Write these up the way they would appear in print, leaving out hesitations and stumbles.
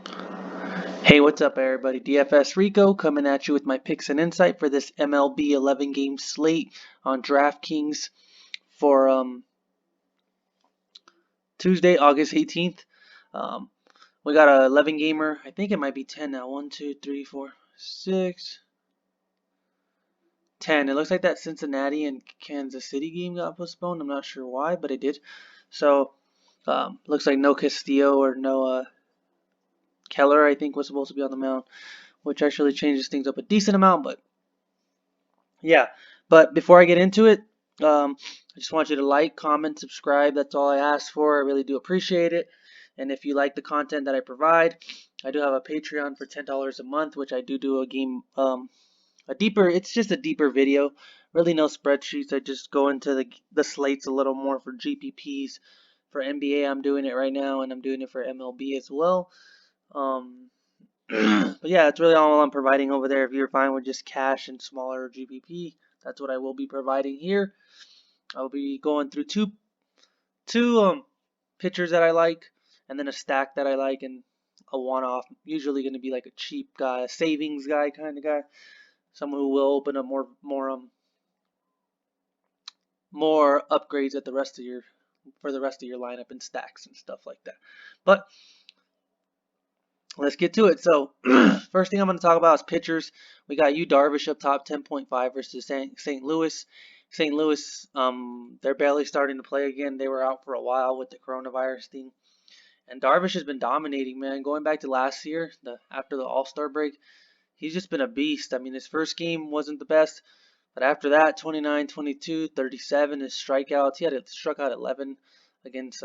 Hey, what's up, everybody? DFS Rico coming at you with my picks and insight for this MLB 11 game slate on Draftkings for Tuesday, August 18th. Um, we got a 11 gamer. I think it might be 10 now. 1, 2, 3, 4, 6, 10. It looks like that Cincinnati and Kansas City game got postponed. I'm not sure why, but it did. So, looks like no Castillo or no Keller, I think, was supposed to be on the mound, which actually changes things up a decent amount, but yeah, but before I get into it, I just want you to like, comment, subscribe. That's all I ask for. I really do appreciate it. And if you like the content that I provide, I do have a Patreon for $10 a month, which I do a game, a deeper. It's just a deeper video. Really, no spreadsheets. I just go into the slates a little more for GPPs. For NBA, I'm doing it right now, and I'm doing it for MLB as well. But yeah, that's really all I'm providing over there. If you're fine with just cash and smaller GPP, that's what I will be providing here. I'll be going through two pitchers that I like, and then a stack that I like, and a one-off. Usually going to be like a cheap guy, a savings guy kind of guy, someone who will open up more upgrades at the rest of your for the rest of your lineup and stacks and stuff like that. But let's get to it. So, first thing I'm going to talk about is pitchers. We got Yu Darvish up top, 10.5 versus St. Louis. St. Louis, they're barely starting to play again. They were out for a while with the coronavirus thing. And Darvish has been dominating, man. Going back to last year, after the All-Star break, he's just been a beast. I mean, his first game wasn't the best, but after that, 29, 22, 37, his strikeouts. He had struck out 11 against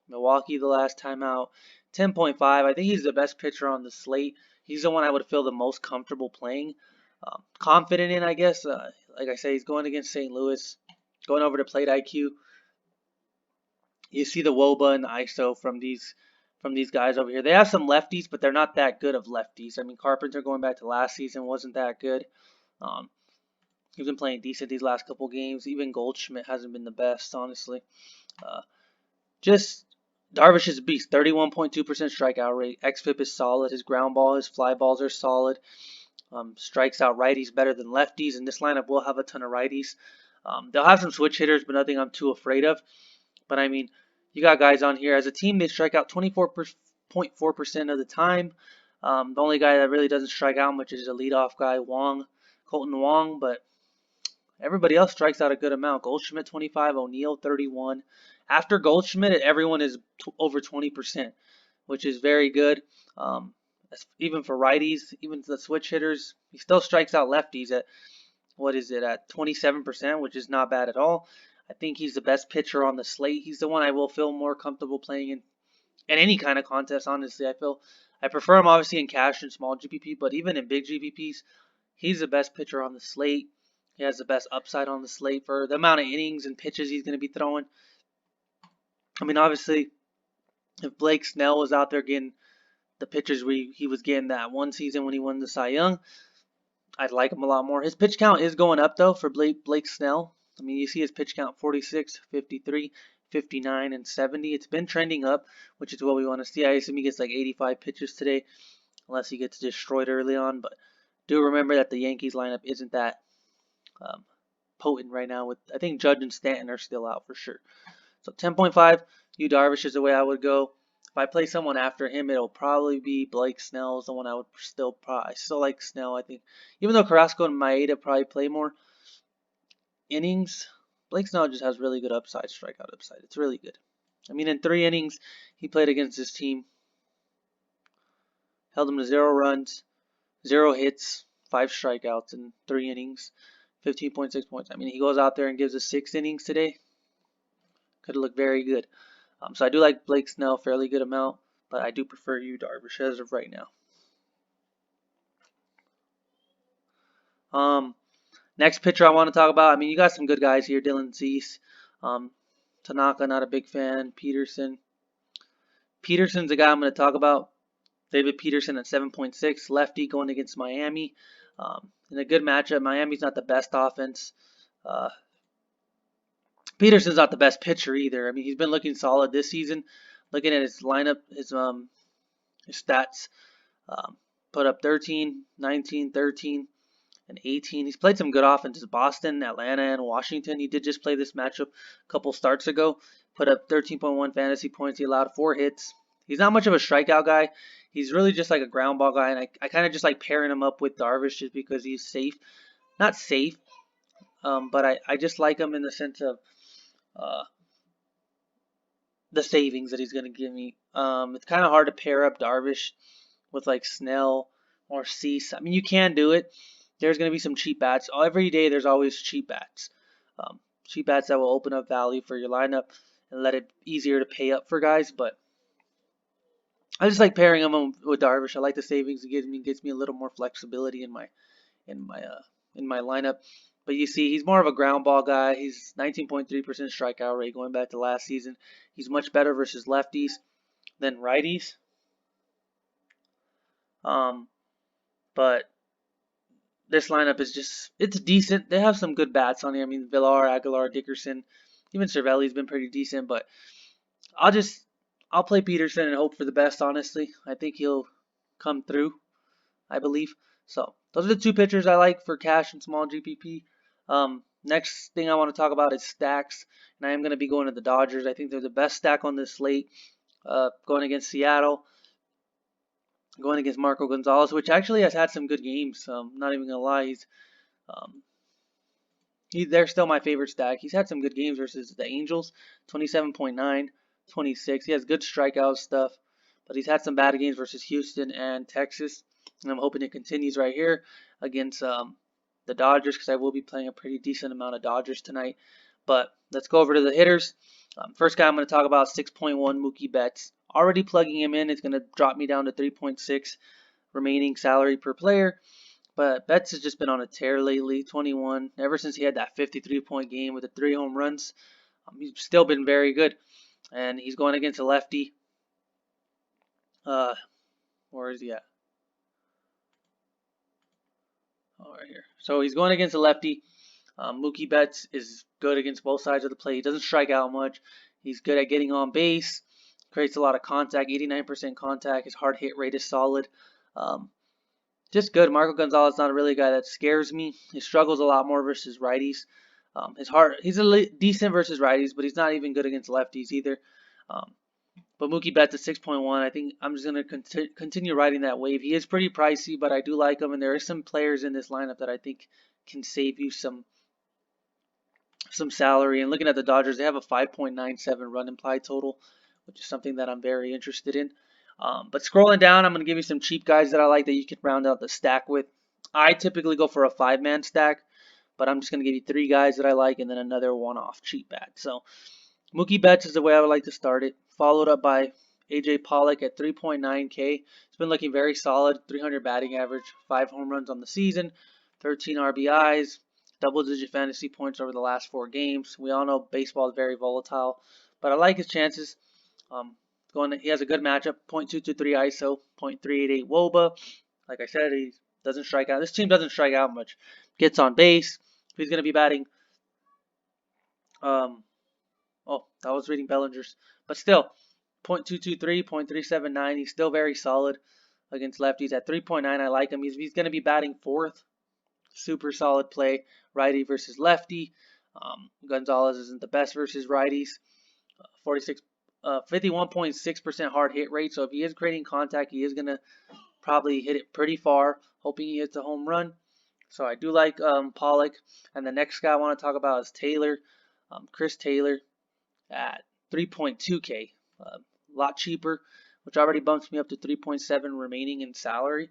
Milwaukee the last time out. 10.5. I think he's the best pitcher on the slate. He's the one I would feel the most comfortable playing. Confident in, I guess. Like I say, he's going against St. Louis. Going over to plate IQ. You see the WOBA and the ISO from these guys over here. They have some lefties, but they're not that good of lefties. I mean, Carpenter going back to last season wasn't that good. Um, he's been playing decent these last couple games. Even Goldschmidt hasn't been the best, honestly. Uh, just Darvish is a beast. 31.2% strikeout rate. XFIP is solid. His ground ball, his fly balls are solid. Strikes out righties better than lefties, and this lineup will have a ton of righties. They'll have some switch hitters, but nothing I'm too afraid of. But I mean, you got guys on here. As a team, they strike out 24.4% of the time. The only guy that really doesn't strike out much is the leadoff guy, Colton Wong, but everybody else strikes out a good amount. Goldschmidt 25, O'Neill 31. After Goldschmidt, everyone is over 20%, which is very good. Even for righties, even the switch hitters, he still strikes out lefties at at 27%, which is not bad at all. I think he's the best pitcher on the slate. He's the one I will feel more comfortable playing in any kind of contest. Honestly, I prefer him obviously in cash and small GPP, but even in big GPPs, he's the best pitcher on the slate. He has the best upside on the slate for the amount of innings and pitches he's going to be throwing. I mean, obviously, if Blake Snell was out there getting the pitchers he was getting that one season when he won the Cy Young, I'd like him a lot more. His pitch count is going up, though, for Blake Snell. I mean, you see his pitch count 46, 53, 59, and 70. It's been trending up, which is what we want to see. I assume he gets like 85 pitches today, unless he gets destroyed early on. But do remember that the Yankees lineup isn't that um, potent right now. With I think Judge and Stanton are still out for sure. So 10.5, Yu Darvish is the way I would go. If I play someone after him, it'll probably be Blake Snell is the one I would I still like Snell. I think even though Carrasco and Maeda probably play more innings, Blake Snell just has really good upside, strikeout upside. It's really good. I mean, in 3 innings, he played against his team, held him to 0 runs, 0 hits, 5 strikeouts in 3 innings, 15.6 points. I mean, he goes out there and gives us 6 innings today. Could look very good. So I do like Blake Snell, fairly good amount, but I do prefer Yu Darvish as of right now. Next pitcher I want to talk about. I mean, you got some good guys here. Dylan Cease, Tanaka, not a big fan. Peterson's the guy I'm going to talk about. David Peterson at 7.6, lefty going against Miami. In a good matchup, Miami's not the best offense. Peterson's not the best pitcher either. I mean, he's been looking solid this season. Looking at his lineup, His stats put up 13, 19, 13, and 18. He's played some good offenses. Boston, Atlanta, and Washington. He did just play this matchup a couple starts ago. Put up 13.1 fantasy points. He allowed 4 hits. He's not much of a strikeout guy. He's really just like a ground ball guy, and I kind of just like pairing him up with Darvish just because he's safe. Not safe, but I just like him in the sense of uh, the savings that he's going to give me. It's kind of hard to pair up Darvish with like Snell or Cease. I mean, you can do it. There's going to be some cheap bats. Every day there's always cheap bats. Cheap bats that will open up value for your lineup and let it easier to pay up for guys. But I just like pairing them with Darvish. I like the savings it gives me a little more flexibility in my uh, in my lineup. But you see, he's more of a ground ball guy. He's 19.3% strikeout rate going back to last season. He's much better versus lefties than righties. But this lineup is it's decent. They have some good bats on here. I mean, Villar, Aguilar, Dickerson, even Cervelli's been pretty decent. But I'll play Peterson and hope for the best, honestly. I think he'll come through, I believe. So those are the 2 pitchers I like for cash and small GPP. Next thing I want to talk about is stacks. And I am going to be going to the Dodgers. I think they're the best stack on this slate. Going against Seattle. Going against Marco Gonzalez, which actually has had some good games. Not even gonna lie, they're still my favorite stack. He's had some good games versus the Angels, 27.9, 26. He has good strikeout stuff, but he's had some bad games versus Houston and Texas, and I'm hoping it continues right here against the Dodgers because I will be playing a pretty decent amount of Dodgers tonight. But let's go over to the hitters. First guy I'm going to talk about 6.1 Mookie Betts. Already plugging him in, it's going to drop me down to 3.6 remaining salary per player. But Betts has just been on a tear lately, 21. Ever since he had that 53-point game with the 3 home runs, he's still been very good. And he's going against a lefty. Where is he at? Oh, right here. So he's going against a lefty. Mookie Betts is good against both sides of the plate. He doesn't strike out much. He's good at getting on base. Creates a lot of contact, 89% contact. His hard hit rate is solid. Just good. Marco Gonzalez is not really a guy that scares me. He struggles a lot more versus righties. He's decent versus righties, but he's not even good against lefties either. But Mookie Betts at 6.1. I think I'm just going to continue riding that wave. He is pretty pricey, but I do like him, and there are some players in this lineup that I think can save you some salary. And looking at the Dodgers, they have a 5.97 run implied total, which is something that I'm very interested in. But scrolling down, I'm going to give you some cheap guys that I like that you can round out the stack with. I typically go for a 5-man stack, but I'm just going to give you 3 guys that I like and then another one-off cheap bat. So Mookie Betts is the way I would like to start it, followed up by AJ Pollock at 3.9K. It's been looking very solid, 300 batting average, 5 home runs on the season, 13 RBIs, double-digit fantasy points over the last 4 games. We all know baseball is very volatile, but I like his chances. He has a good matchup, .223 ISO, .388 WOBA. Like I said, he doesn't strike out. This team doesn't strike out much. Gets on base. He's going to be batting. I was reading Bellinger's. But still, .223, .379. He's still very solid against lefties. At 3.9, I like him. He's going to be batting 4th. Super solid play. Righty versus lefty. Gonzalez isn't the best versus righties. 51.6% hard hit rate. So if he is creating contact, he is going to probably hit it pretty far, hoping he hits a home run. So I do like Pollock. And the next guy I want to talk about is Taylor. Chris Taylor at 3.2K. A lot cheaper, which already bumps me up to 3.7 remaining in salary.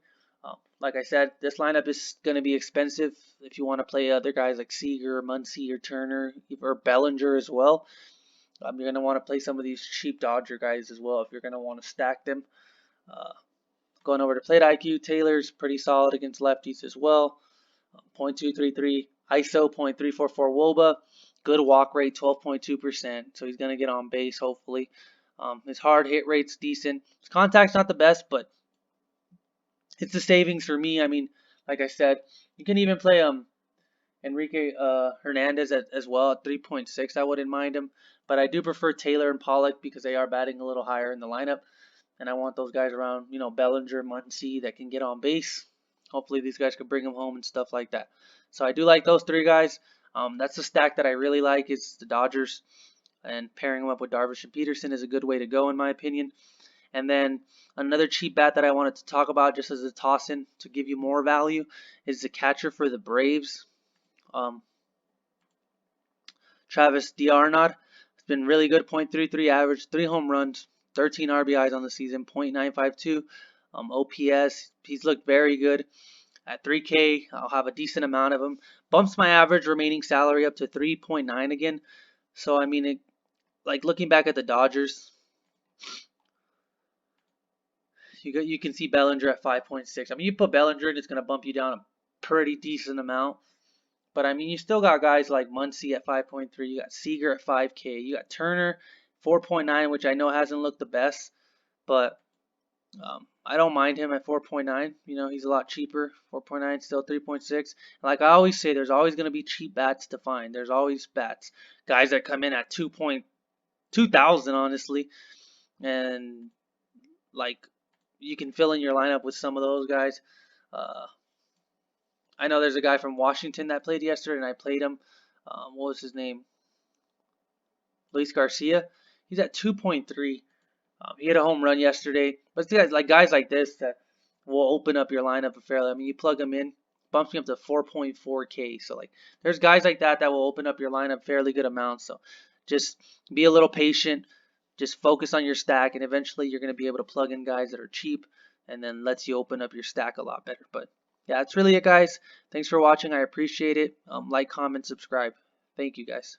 Like I said, this lineup is going to be expensive if you want to play other guys like Seager, Muncy, or Turner, or Bellinger as well. You're going to want to play some of these cheap Dodger guys as well if you're going to want to stack them. Going over to plate IQ, Taylor's pretty solid against lefties as well. .233 ISO, .344 WOBA. Good walk rate, 12.2%. So he's going to get on base, hopefully. His hard hit rate's decent. His contact's not the best, but it's the savings for me. I mean, like I said, you can even play Enrique Hernandez as well at 3.6. I wouldn't mind him. But I do prefer Taylor and Pollock because they are batting a little higher in the lineup. and I want those guys around, Bellinger, Muncy that can get on base. Hopefully these guys could bring them home and stuff like that. So I do like those three guys. That's the stack that I really like is the Dodgers, and pairing them up with Darvish and Peterson is a good way to go in my opinion. And then another cheap bat that I wanted to talk about just as a toss-in to give you more value is the catcher for the Braves, Travis d'Arnaud. Has been really good, .33 average, 3 home runs, 13 RBIs on the season, .952 OPS. He's looked very good. At 3K, I'll have a decent amount of him. Bumps my average remaining salary up to 3.9 again. So, I mean, like looking back at the Dodgers, you can see Bellinger at 5.6. I mean, you put Bellinger in, it's going to bump you down a pretty decent amount. But I mean, you still got guys like Muncy at 5.3. You got Seager at 5K. You got Turner 4.9, which I know hasn't looked the best, but I don't mind him at 4.9. He's a lot cheaper. 4.9, still 3.6. Like I always say, there's always going to be cheap bats to find. There's always bats, guys that come in at 2,000 honestly, and like you can fill in your lineup with some of those guys. I know there's a guy from Washington that played yesterday, and I played him. What was his name? Luis Garcia. He's at 2.3. He hit a home run yesterday. But it's guys like this that will open up your lineup fairly. I mean, you plug them in, bumps me up to 4.4K. So there's guys like that will open up your lineup fairly good amounts. So just be a little patient. Just focus on your stack, and eventually you're going to be able to plug in guys that are cheap, and then lets you open up your stack a lot better. But yeah, that's really it, guys. Thanks for watching. I appreciate it. Like, comment, subscribe. Thank you, guys.